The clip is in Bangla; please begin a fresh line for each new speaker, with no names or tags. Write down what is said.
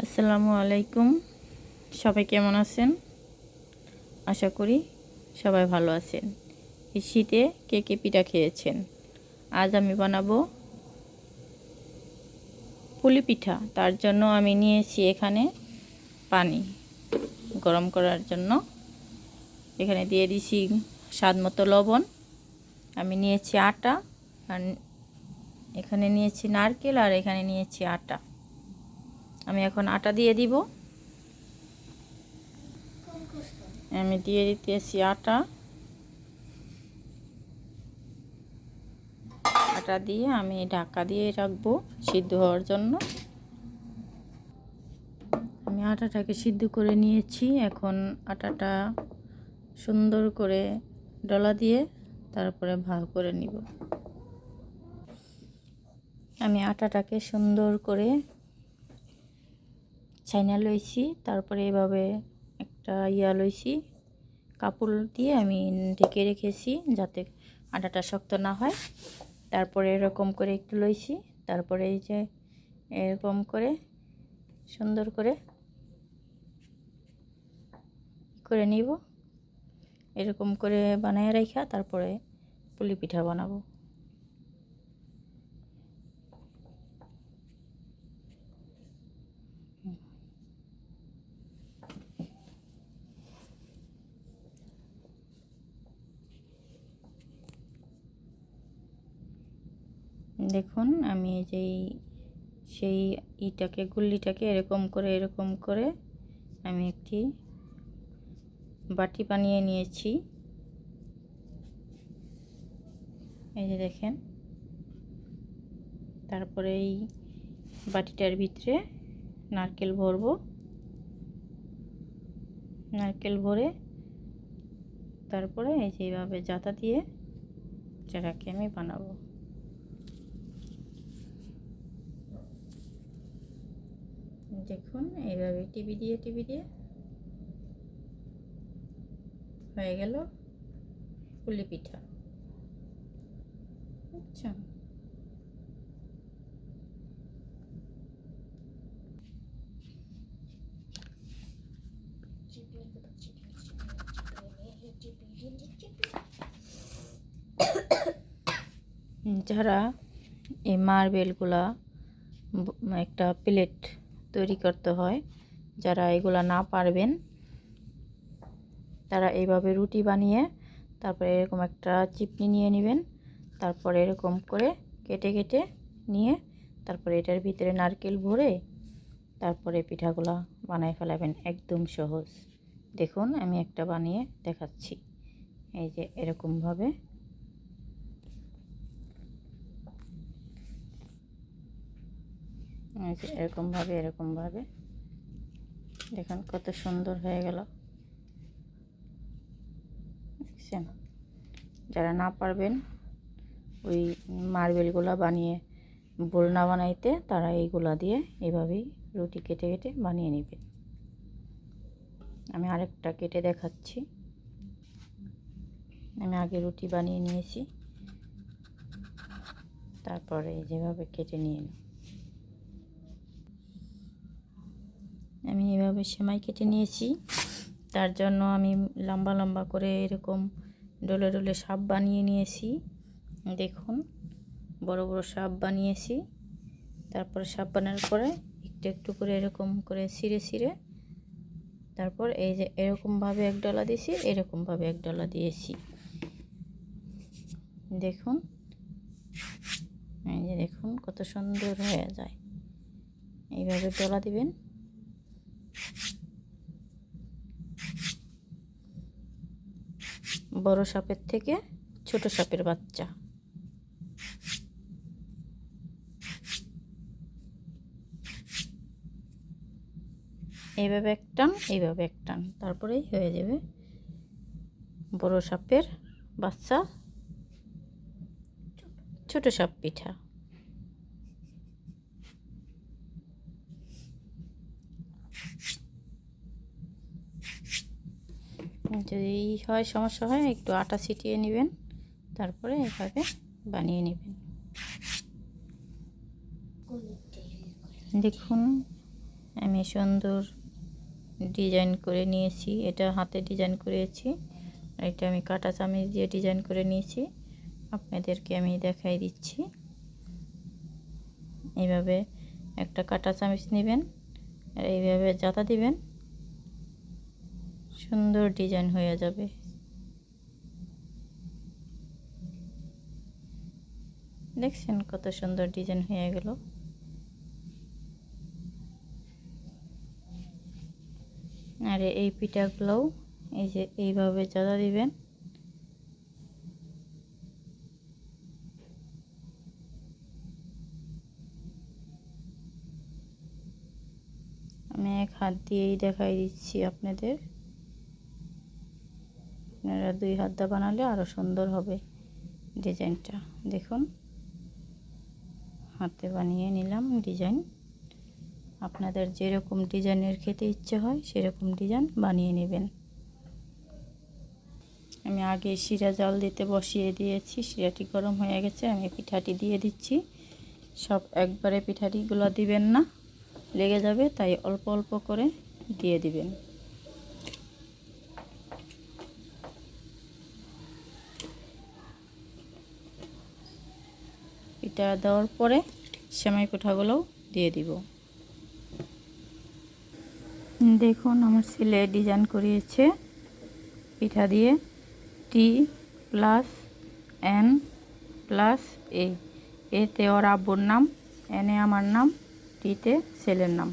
আসসালামু আলাইকুম। সবাই কেমন আছেন? আশা করি সবাই ভালো আছেন। এই শীতে কে কে পিঠা খেয়েছেন? আজ আমি বানাবো পুলি পিঠা। তার জন্য আমি নিয়েছি এখানে পানি গরম করার জন্য। এখানে দিয়ে দিছি স্বাদ মতো লবণ। আমি নিয়েছি আটা, আর এখানে নিয়েছি নারকেল, আর এখানে নিয়েছি আটা। আমি এখন আটা দিয়ে দিব। আমি দিয়ে দিতেছি আটা দিয়ে আমি ঢাকা দিয়ে রাখবো সিদ্ধ হওয়ার জন্য। আমি আটাটাকে সিদ্ধ করে নিয়েছি। এখন আটাটা সুন্দর করে ডলা দিয়ে তারপরে ভাগ করে নিব। আমি আটাটাকে সুন্দর করে ছাইনা লইছি, তারপরে এভাবে একটা লইছি, কাপড় দিয়ে আমি ঢেকে রেখেছি যাতে আটাটা শক্ত না হয়। তারপরে এরকম করে একটু লইছি, তারপরে এই যে এরকম করে সুন্দর করে নিব। এরকম করে বানায় রাখা তারপরে পুলি পিঠা বানাবো। দেখুন আমি সেই গুল্লিটাকে এরকম করে আমি একটি বাটি বানিয়ে নিয়েছি। এই যে দেখেন। তারপরে এই বাটিটার ভিতরে নারকেল ভরবো। নারকেল ভরে তারপরে এই যে এইভাবে জাতা দিয়ে যেটাকে আমি বানাবো। দেখুন এইভাবে টিপি দিয়ে হয়ে গেল পুলি পিঠা। আচ্ছা, যারা এই মার্বেলগুলা একটা প্লেট তৈরি করতে হয়, যারা এগুলা না পারবেন তারা এইভাবে রুটি বানিয়ে তারপরে এরকম একটা চিপনি নিয়ে নেবেন। তারপরে এরকম করে কেটে নিয়ে তারপরে এটার ভিতরে নারকেল ভরে তারপরে পিঠাগুলা বানায় ফেলাবেন। একদম সহজ। দেখুন আমি একটা বানিয়ে দেখাচ্ছি। এই যে এরকমভাবে এরকমভাবে দেখুন কত সুন্দর হয়ে গেল। দেখছেন? যারা না পারবেন ওই মার্বেলগুলা বানিয়ে বোল না বানাইতে, তারা এইগুলা দিয়ে এইভাবেই রুটি কেটে বানিয়ে নেবেন। আমি আরেকটা কেটে দেখাচ্ছি। আমি আগে রুটি বানিয়ে নিয়েছি, তারপরে যেভাবে কেটে নিয়ে নিই। আমি এভাবে সেমাই কেটে নিয়েছি। তার জন্য আমি লম্বা করে এরকম ডলে সাপ বানিয়ে নিয়েছি। দেখুন বড় সাপ বানিয়েছি। তারপরে সাপ বানানোর পরে একটু করে এরকম করে ছিঁড়ে তারপর এই যে এরকমভাবে এক ডলা দিয়েছি, এরকমভাবে এক ডলা দিয়েছি। দেখুন এই যে দেখুন কত সুন্দর হয়ে যায়। এইভাবে ডলা দিবেন। বড় সাপের থেকে ছোট সাপের বাচ্চা। এইভাবে একটান তারপরেই হয়ে যাবে বড় সাপের বাচ্চা ছোট সাপ পিঠা। যদি সমস্যা হয় একটু আটা ছিটিয়ে নেবেন, তারপরে এভাবে বানিয়ে নেবেন। দেখুন আমি সুন্দর ডিজাইন করে নিয়েছি। এটা হাতে ডিজাইন করেছি, আর এটা আমি কাঁটা চামচ দিয়ে ডিজাইন করে নিয়েছি। আপনাদেরকে আমি দেখাই দিচ্ছি। এইভাবে একটা কাঁটা চামচ নেবেন আর এইভাবে জাতা দিবেন, সুন্দর ডিজাইন হয়ে যাবে। দেখছেন কত সুন্দর ডিজাইন হয়ে গেল। আর এই পিঠাগুলোও এই যে এইভাবে জাতা দিবেন। আমি এক হাত দিয়েই দেখাই দিচ্ছি আপনাদের, আপনারা দুই হাত দিয়ে বানালে আরো সুন্দর হবে ডিজাইনটা। দেখুন হাতে বানিয়ে নিলাম ডিজাইন। আপনাদের যেরকম ডিজাইনের খেতে ইচ্ছে হয় সেরকম ডিজাইন বানিয়ে নেবেন। আমি আগে শিরা জাল দিতে বসিয়ে দিয়েছি, শিরাটি গরম হয়ে গেছে। আমি পিঠাটি দিয়ে দিচ্ছি। সব একবারে পিঠাটিগুলো দিবেন না, লেগে যাবে, তাই অল্প অল্প করে দিয়ে দিবেন। পিঠা দেওয়ার পরে সেমাই পিঠাগুলোও দিয়ে দিব। দেখুন আমার ছেলে ডিজাইন করিয়েছে পিঠা দিয়ে T+N+A। এতে ওর আব্বুর নাম, এনে আমার নাম, টিতে ছেলের নাম।